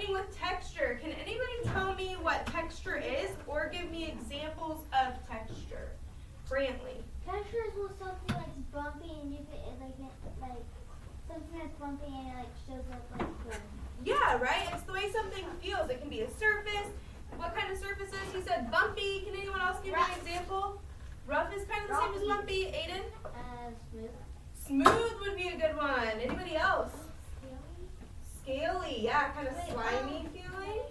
starting with texture. Can anybody tell me what texture is or give me examples of texture? Brantley. Texture is when something like bumpy and you can like something that's bumpy and it like shows up like good. Yeah, right? It's the way something feels. It can be a surface. What kind of surfaces? He said bumpy. Can anyone else give me an example? Rough is kind of the same as bumpy. Aiden? Smooth. Smooth would be a good one. Anybody else? Scaly. Yeah, kind of slimy feeling.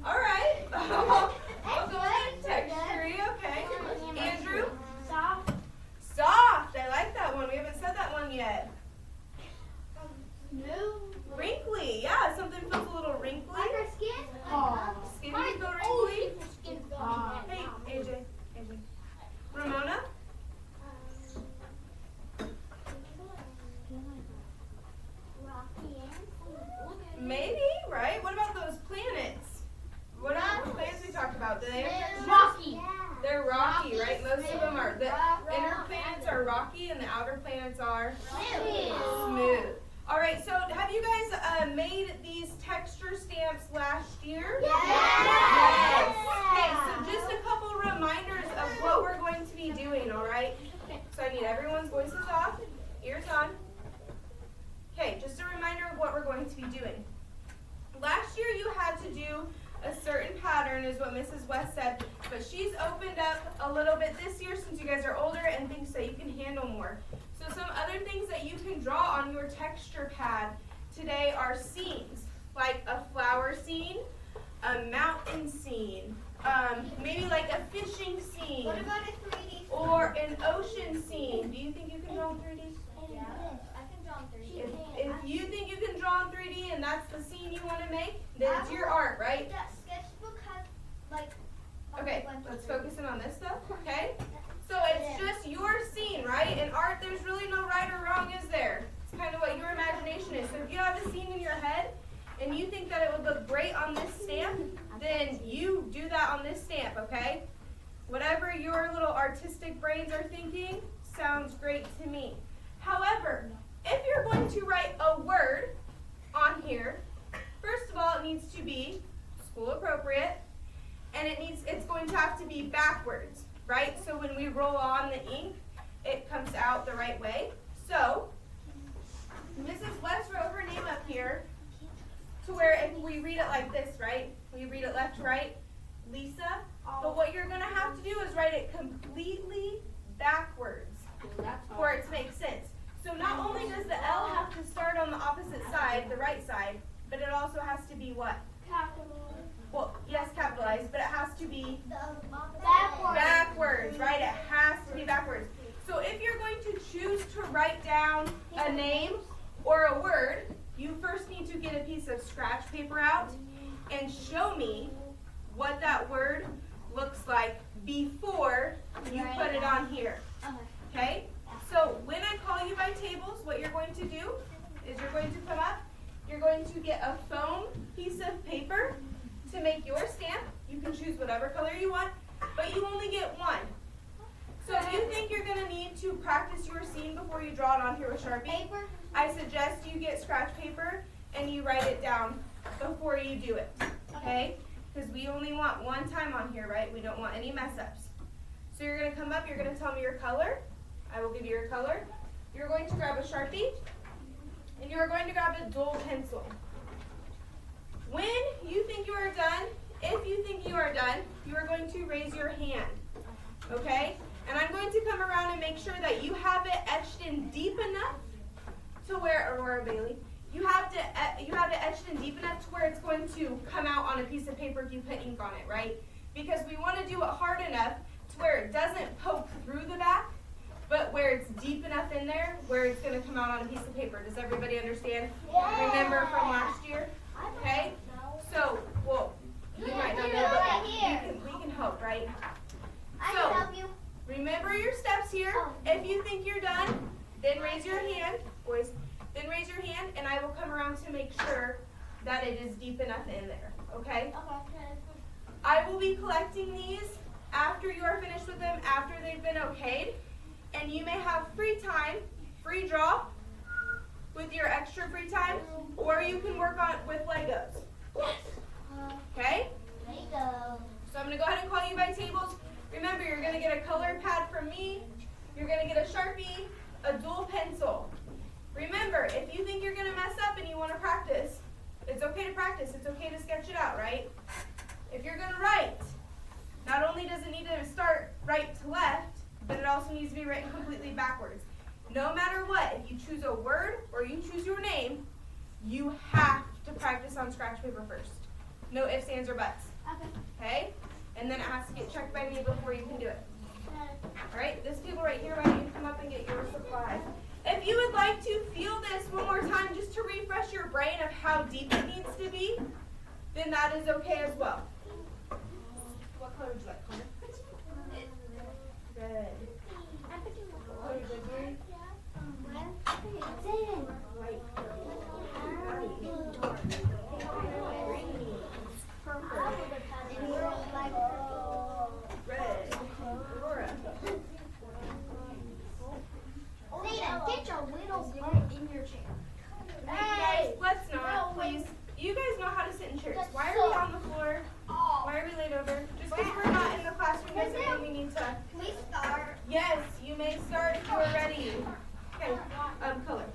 All right. I'll go with texture. Okay. Andrew? Soft. Soft. I like that one. We haven't said that one yet. Smooth. Wrinkly. Yeah, something feels a little wrinkly. Like our skin? Skin can feel wrinkly. Hey, AJ. Ramona? Maybe, right? What about those planets? What are the planets we talked about? They're rocky. They're rocky, right? Most of them are. The inner planets are rocky and the outer planets are smooth. All right, so have you guys made these texture stamps last year? Yes. Okay, so just a couple reminders of what we're going to be doing, all right? So I need everyone's voices off, ears on. Okay, just a reminder of what we're going to be doing. Last year you had to do a certain pattern is what Mrs. West said, but she's opened up a little bit this year since you guys are older and thinks that you can handle more. So some other things that you can draw on your texture pad today are scenes, like a flower scene, a mountain scene, maybe like a fishing scene. What about a 3D? Or an ocean scene. Do you think you can draw in 3D? Yeah. I can draw in 3D. If you think you can draw in 3D and that's the scene you want to make, then it's your art, right? That sketchbook has like. Okay, let's focus in on this stuff, okay? So it's just your scene, right? In art, there's really no right or wrong, is there? It's kind of what your imagination is. So if you have a scene in your head and you think that it would look great on this stamp, then you do that on this stamp, okay? Whatever your little artistic brains are thinking sounds great to me. However, if you're going to write a word on here, first of all, it needs to be school appropriate, and it's going to have to be backwards, right? So when we roll on the ink, it comes out the right way. So Mrs. West wrote her name up here to where if we read it like this, right? We read it left to right, Lisa. But what you're going to have to do is write it completely backwards for it to make sense. So not only does the L have to start on the opposite side, the right side, but it also has to be what? Capitalized. Well, yes, capitalized, but it has to be Backwards. right? It has to be backwards. So if you're going to choose to write down a name or a word, you first need to get a piece of scratch paper out and show me what that word looks like before you put it on here. Okay? So when I call you by tables, what you're going to do is you're going to come up, you're going to get a foam piece of paper to make your stamp. You can choose whatever color you want, but you only get one. So if you think you're going to need to practice your scene before you draw it on here with Sharpie, I suggest you get scratch paper and you write it down before you do it, okay? Because we only want one time on here, right? We don't want any mess ups. So you're going to come up, you're going to tell me your color. I will give you your color. You're going to grab a Sharpie, and you're going to grab a dull pencil. When you think you are done, if you think you are done, you are going to raise your hand, okay? And I'm going to come around and make sure that you have it etched in deep enough to where, Aurora Bailey, you have it etched in deep enough to where it's going to come out on a piece of paper if you put ink on it, right? Because we want to do it hard enough to where it doesn't poke through the back, but where it's deep enough in there where it's going to come out on a piece of paper. Does everybody understand? Yeah. Remember from last year? Okay? So, well, you might not know, but we can hope, right? I can help you. Remember your steps here. If you think you're done, then raise your hand, boys. Then raise your hand, and I will come around to make sure that it is deep enough in there, okay? I will be collecting these after you are finished with them, after they've been okayed, and you may have free time free draw with your extra free time, or you can work on with Legos. Okay? Lego. So I'm going to go ahead and call you by tables. Remember, you're going to get a colored pad from me. You're going to get a Sharpie, a dual pencil. Remember, if you think you're going to mess up and you want to practice, it's okay to practice. It's okay to sketch it out, right? If you're going to write, not only does it need to start right to left, but it also needs to be written completely backwards. No matter what, if you choose a word or you choose your name, you have to practice on scratch paper first. No ifs, ands, or buts. Okay? And then it has to get checked by me before you can do it. All right? This table right here, why don't you come up and get your supplies? If you would like to feel this one more time just to refresh your brain of how deep it needs to be, then that is okay as well. What color would you like, Connor? Red. What would you like, green? White. Red. Aurora. Get your little butt in your chair. Guys, let's not, please. You guys know how to sit in chairs. Why are we on the floor? Why are we laid over? Just because we're not in the classroom doesn't mean we need to. Can we start? Yes, you may start if you are ready. Okay, color.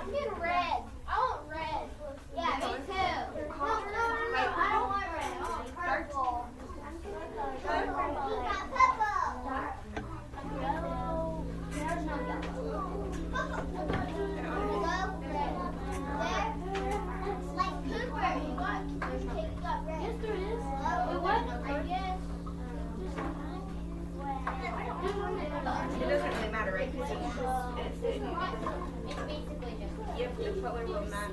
I'm getting red. I want red. Yeah, me too. No, I don't want red. I want purple. Purple. You got purple. Yellow. There's no yellow. Like Cooper, you got red. Yes, there is. I guess. It doesn't really matter, right? Because it's basically just. yep, the color will match.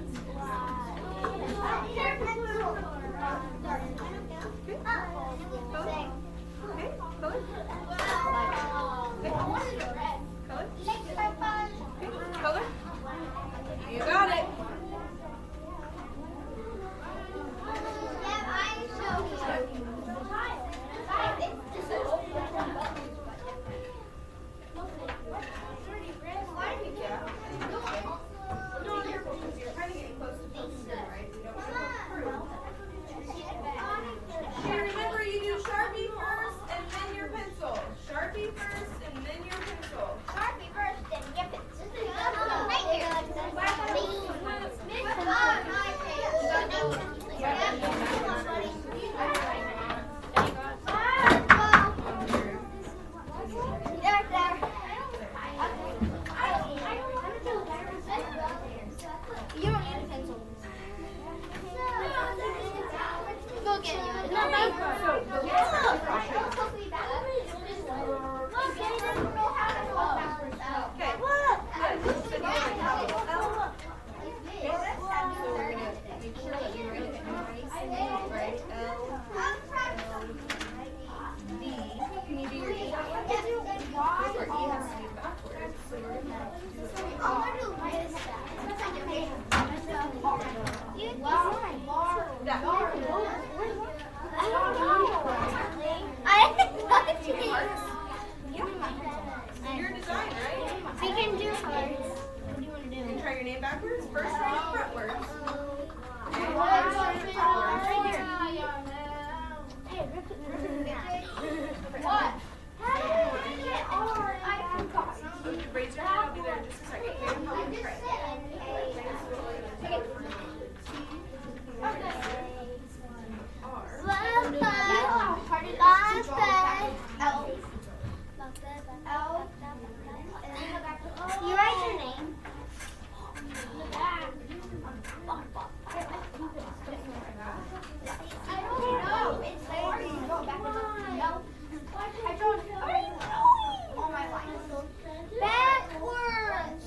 Okay, color. Color. You got it. Remember, you do Sharpie first and then your pencil. Sharpie first and then your pencil. Sharpie first, then your pencil. Right here. You don't need a pencil. Go get it. No, Can you do your E? Or E has to be backwards. So you're going Your design, right? We can do hearts. What do you want to do? You can try your name backwards. First try it frontwards. What? Raise your hand. I'll be there in just a second. Okay? You write your name. I don't know. It's hard. No. I don't know. All my life. Backwards.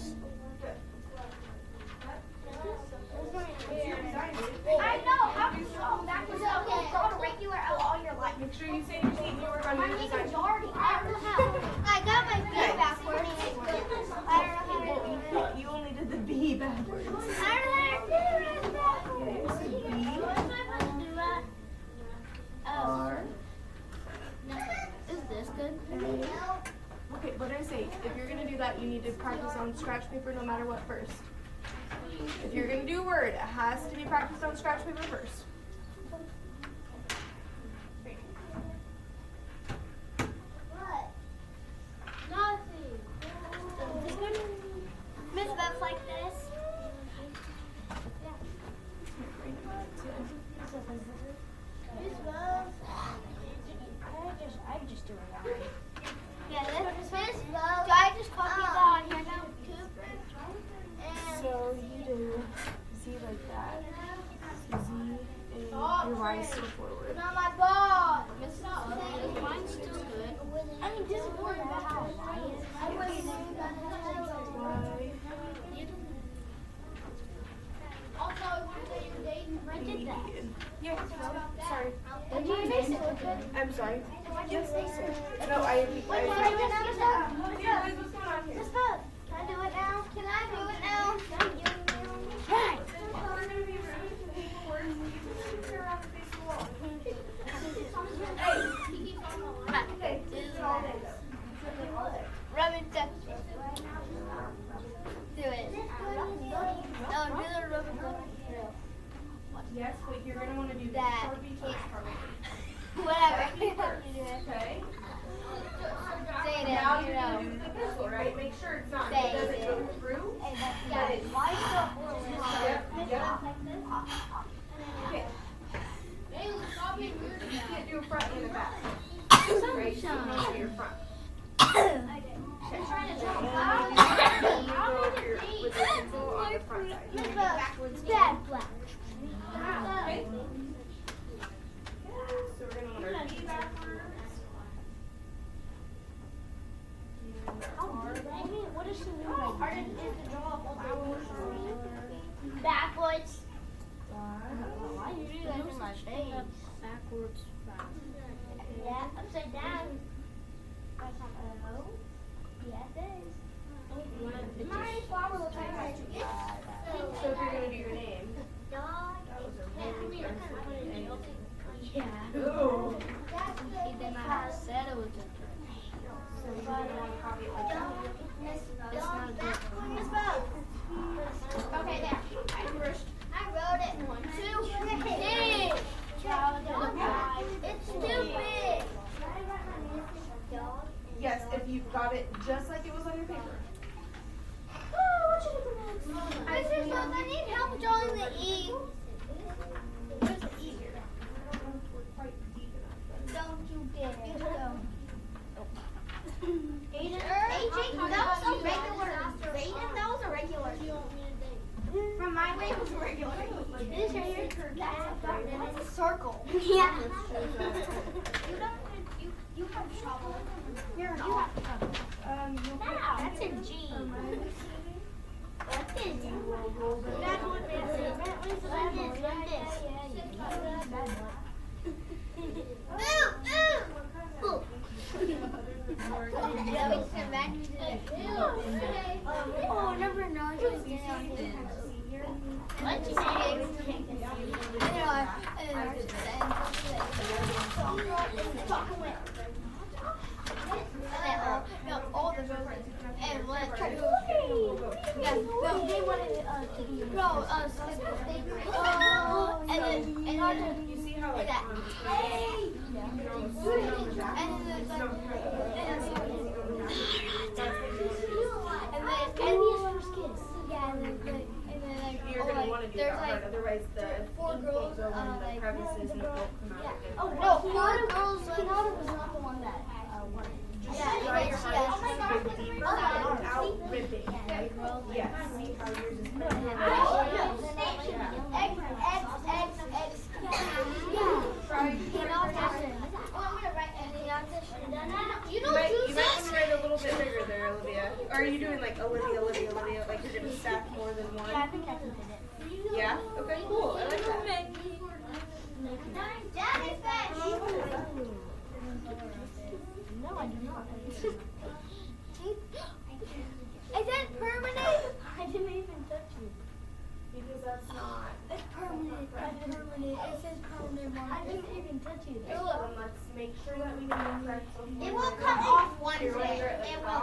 I know. How can you go backwards? Okay, go to regular all your life. Make sure you say your name. You work on My your name design. is Jordy. I don't know how. I got my feet backwards. I don't know how to do it. You only did the B backwards. I don't know how to do it backwards. R. Is this good? No. Okay, what did I say? If you're going to do that, you need to practice on scratch paper no matter what first. If you're going to do a word, it has to be practiced on scratch paper first. What? Nothing. Miss Beth's like this. Miss Beth. I just do it that way. Yeah, Miss Beth. Do I just copy that on here now? So you do Z like that. So Z and your Y still forward. Not my ball. Miss Beth. Mine's still good. I mean, this is more about how Y is. Y. Also, I want to say your date. I did that. Yeah, sorry. Did you erase it? I'm sorry. Yes. No, I Wait, can I do it now, Miss Beth? Yeah, Liz, what's going on here? Miss Beth, can I do it now? Can I do it now? Right. We're going to be ready for paperwork. You can sit here around the face of the wall. Hey, this is all day though. Rub it down. Do it. No, do the rub it down. Yes, but you're going to want to do That. Sharpie first, probably. Whatever. Okay. Say it Now out. you're going to do the pencil, right? Make sure it's not. Say It doesn't it. go through. Yeah. Why Yep. Okay. You can't do a front and a back. Right? So you need to do your front. I'm trying to jump. You go with your pencil on the front side. Miss Beth, bad black. Okay. So we're going to want our B backwards. What does she mean by backwards? Why do you do that in my face? Backwards. Yeah, upside down. That's not O. Yeah, it is. My flower looks like that. So if you're going to do your name. Dog. That was a really Yeah. Ooh. Then I said it was a So you're going to want to copy it like that. It's not a good Miss Beth. Okay, there. I wrote it. 1, 2, 3. It's too big. Yes, if you've got it just like it was on your paper. Mrs. Beth, I need help drawing the E. Where's the E here? We're quite deep enough. Don't you dare. AJ, that was a regular. Zayden, that was a regular. From my way, it was a regular. This right here, that's a circle. Yeah. You have trouble. You're an off. That's a G. That's a G. That's what it is. Ooh. Oh, number 9 is down here. Let's all the and let's try to they wanted to be and then You see how like that. hey, you're going to want to do that hard, otherwise the four ink girls, won't go in the crevices and it won't come out. Oh no, 4 girls. Kanata was not the one that won. Try your hardest to dig deeper without ripping, right? Yes. See how yours is You might want to write a little bit bigger there, Olivia. Or are you doing like Olivia, like you're going to stack more than one? Yeah, I think I can hit it. Yeah? Okay, cool. I like that. Daddy's No, I do not. Is that permanent? I didn't even touch it. Because that's not. It's permanent. It's permanent. It says permanent. I didn't even touch it. Then let's make sure that we get the correct one. It will come off one day. It will.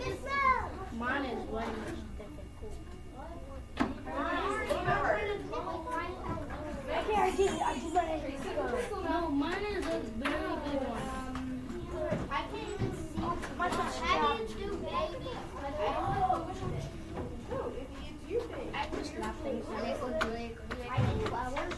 Mine is way much difficult. No, mine is a very big one. I can't even see. How do you do baby? No, if you do things. I just love things. I did flowers.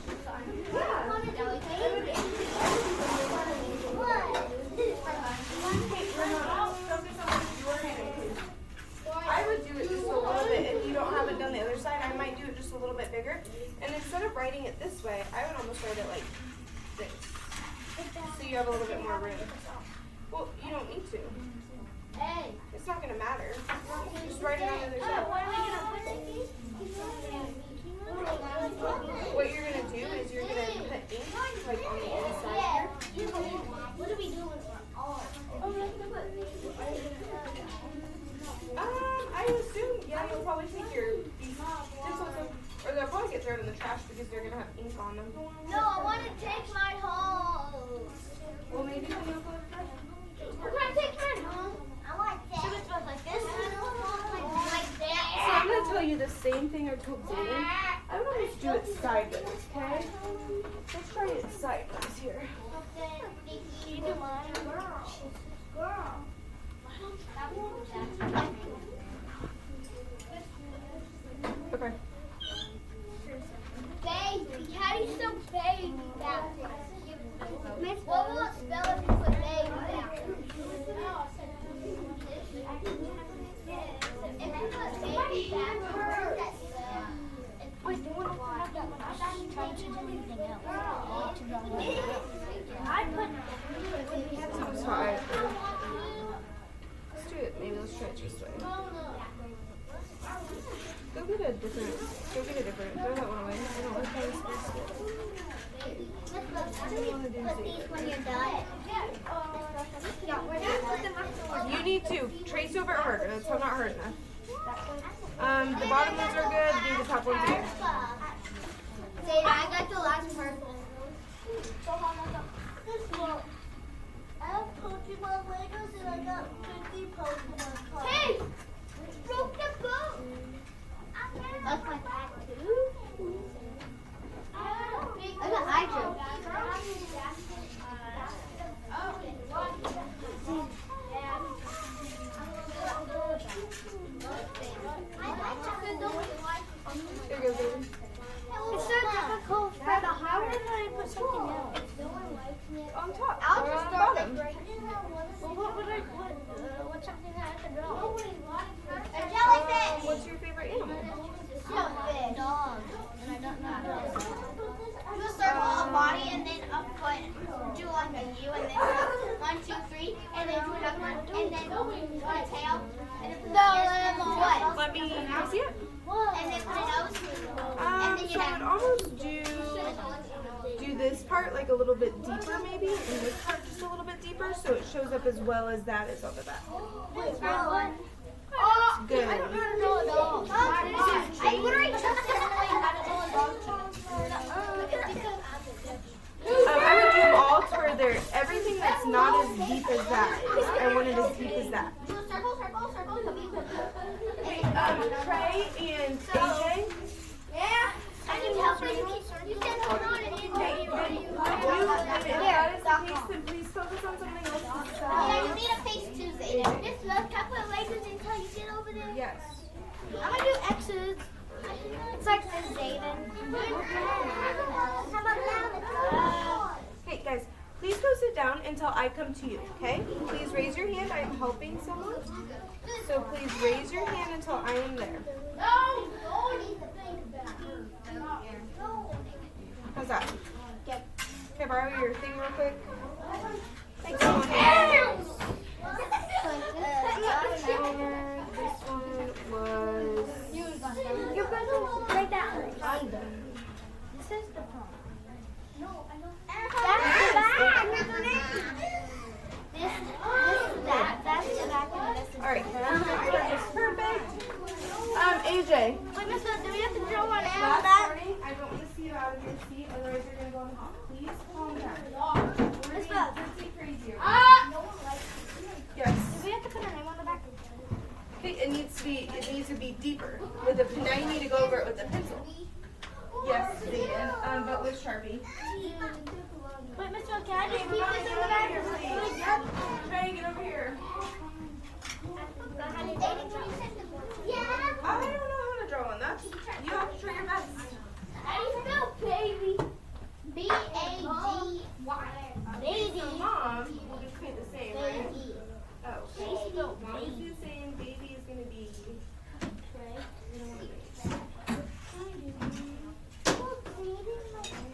I would do it just a little bit. If you don't have it done the other side, I might do it just a little bit bigger. And instead of writing it this way, I would almost write it like this. So you have a little bit more room. Well, you don't need to. Hey. It's not going to matter. Just write it on the other side. What you're going to do is you're going to put ink like on the inside here. What are we doing with our I assume, yeah, you'll probably take your pencils or they'll probably get thrown in the trash because they're going to have ink on them. No, I want to take mine home. Well, maybe when you'll go to the trash. We're going to take mine home. I want that. Should it smell like this? Like that. So I'm going to tell you the same thing I told David. I would almost do it sideways, okay? Let's try it sideways here. Okay. Baby, how do you spell baby backwards? Miss, what will it spell if you put baby backwards? If you put baby backwards, that's Wait, do you want to have that one? I'm trying to do anything else. I put. So let's do it. Maybe let's try it this way. Go get a different. Throw that one away. I don't like how it's supposed put these when you're done. You need to trace over it harder. That's not hard enough. The bottom ones are good. Do the top ones again. Say, I got the last purple. I have Pokemon Legos and I got 50 Pokemon cards. Hey! Broke the boat! That's my tattoo? I got Hydro. There you go, baby. It's so difficult for the how would I put something else? On top. I'll or just on the start bottom. like Well, what would I put? What's something that I could draw? a jellyfish. What's your favorite animal? Jellyfish. Dog. And I don't know how to Do a circle, a body, and then a foot. Do like a U, and then 1, 2, 3, and then do another one, and then put a tail, and then put the ears, and then what? Let me see it. And then put a nose, and then you So I would almost do this part like a little bit deeper maybe, and this part just a little bit deeper so it shows up as well as that is on the back. Good. I don't know how to draw a dog. I literally just didn't know how to draw a dog. I would do them all to where they're everything that's not as deep as that is. I want it as deep as that. Do a circle, circle, circle. Hey, Trey and AJ. Yeah. I need help. You said hold on and then Hey, if that is the case, then please focus on something else Yeah, besides. you need a face Tuesday. This love cup with lasers until you get over there. Yes. I'm gonna do X's. It's like this, Zayden. How about now? Hey, guys, please go sit down until I come to you, okay? Please raise your hand. I am helping someone. So please raise your hand until I am there. No! How's that? Can I borrow your thing real quick? Thanks. This one was... You're going to write that one. I'm done. This is the phone. No, I don't. That's the back. This is that. That's the back and this is All right. Perfect. AJ. Wait, Miss Beth, do we have to draw one Last out? warning, I don't want to see you out of your seat, otherwise you're going to go on the hop. Please calm down. Miss Beth. Crazy. No one likes it. Yes. Do we have to put our name on the back? It needs to be deeper. With the now you need to go over it with the pencil. Yes, Zayden, but with Sharpie. Wait, Mr. Can I just keep Come on, this in get the over bag? here, please. Yep. Try and get over here. Yeah. I don't know how to draw one. That's you have to try your best. How do you spell baby? B-A-D-Y. Okay, so mom will just paint the same, right? Baby. Oh, okay. Mom is the same. Baby is gonna be.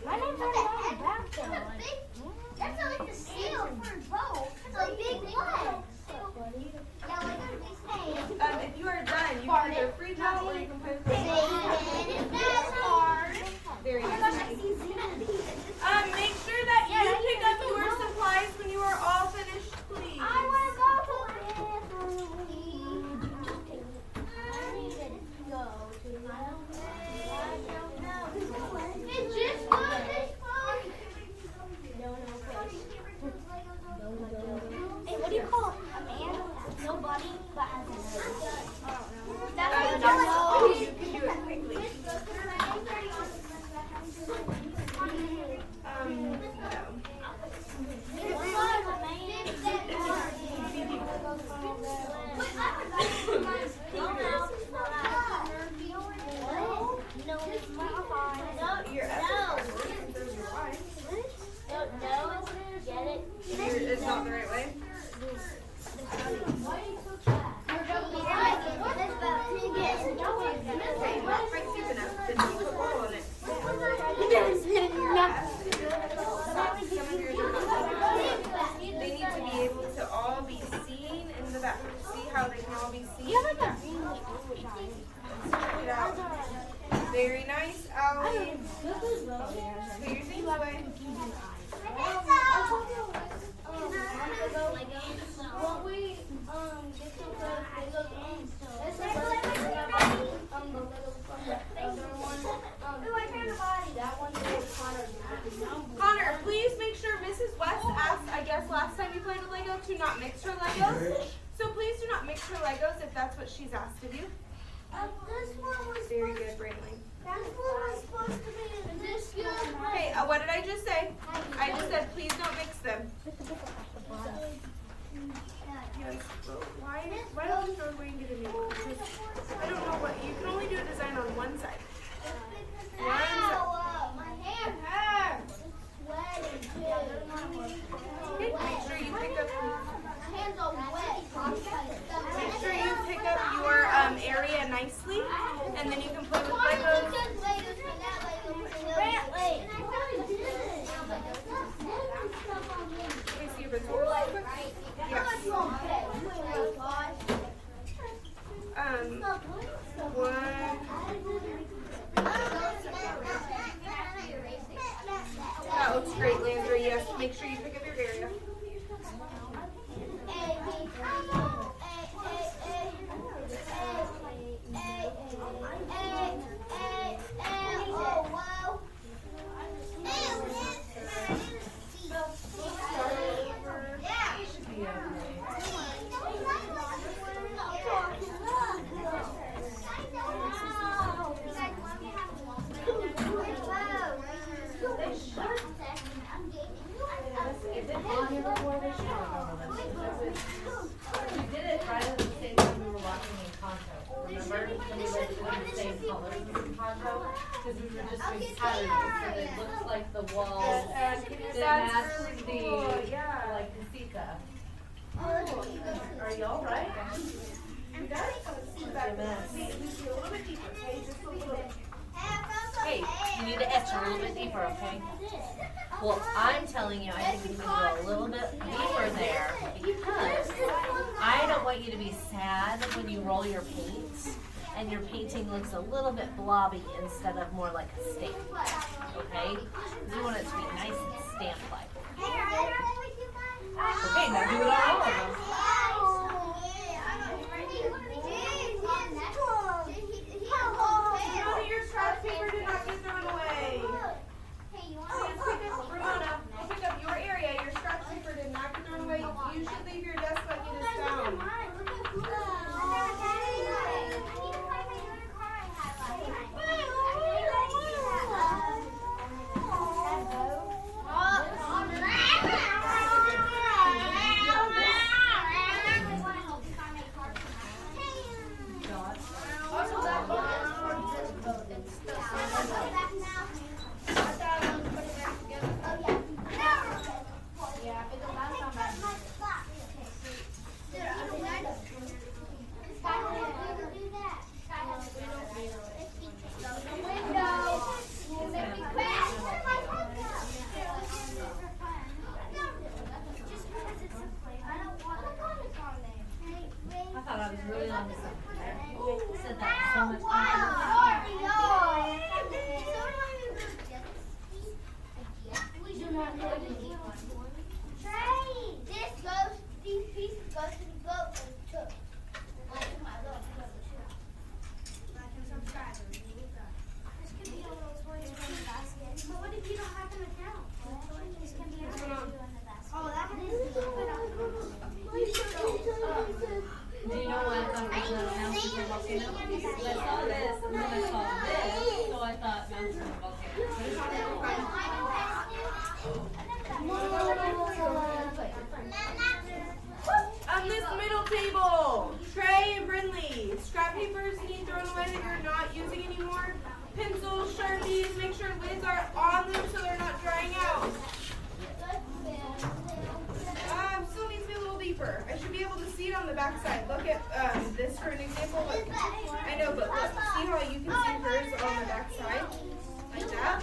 My name's already on the back though. That's like the seal for a boat. It's a big one. Yeah, like this thing. If you are done, you can either free draw or you can play with the That's hard. Very Oh my gosh, I easy. see Xena. Make sure that you pick up your supplies when you are all finished, please. I want to go to the bathroom. I need to go to the bathroom. It's just good. It's fun. Hey, what do you call a man? No body, but has a nose. That's You what can do it quickly. It's not the right way. Okay, not quite deep enough. Then you put oil on it. Some of yours are they need to be able to all be seen in the back. See how they can all be seen? Check it out. Very nice, Allie. Put your things away. Connor, please make sure Mrs. West asked, I guess last time you played with Lego, to not mix her Legos. So please do not mix her Legos if that's what she's asked of you. This one was Very good, Brainley. That's what was supposed to be in this good. Okay, what did I just say? I just said please don't mix them. Yes, well, why don't you throw away and get a new one? Because I don't know what, you can only do a design on one side. One side. My hand hurts. Sweating too. Okay, make sure you pick up. My hands are wet. Make sure you pick up your area nicely, and then you can play with Legos. Brantley. Let me see if it's really quick. Yes. One. That looks great, Landry. Yes, make sure you pick up your area. We did it right at the same time we were watching Encanto. Remember? And we were doing the same colors as Encanto because we were just doing patterns, so it looks like the walls that match the like casita. Are y'all right? You got it? See, a little bit deeper, okay? Just a little bit. Hey, you need to etch a little bit deeper, okay? Well, I'm telling you, I think you can go a little bit deeper there because I don't want you to be sad when you roll your paint and your painting looks a little bit blobby instead of more like a stamp, okay? Because you want it to be nice and stamp-like. Okay, now do it on all of them. Know that your scratch paper did not get thrown away. Please pick up, Ramona, pick up your area. Your scratch paper did not get thrown away. You should leave your desk like it is found. I was really on the side. Said that so much. These pieces go to the boat and took. Like my little This could be a little toy from the basket. But what if you don't have an account? This can be a toy in the basket. Oh, that is Do you know what I thought was a mouse in a volcano? I saw this and then I saw this, so I thought mouse in a volcano. On this middle table, Trey and Brindley, scrap papers you need thrown away that you're not using anymore. Pencils, Sharpies, make sure lids are on them so they're not drying out. Still needs to be a little deeper. I should be able to see it on the back side. Look at this for an example. Look. I know, but look. See how you can see hers on the back side? Like that?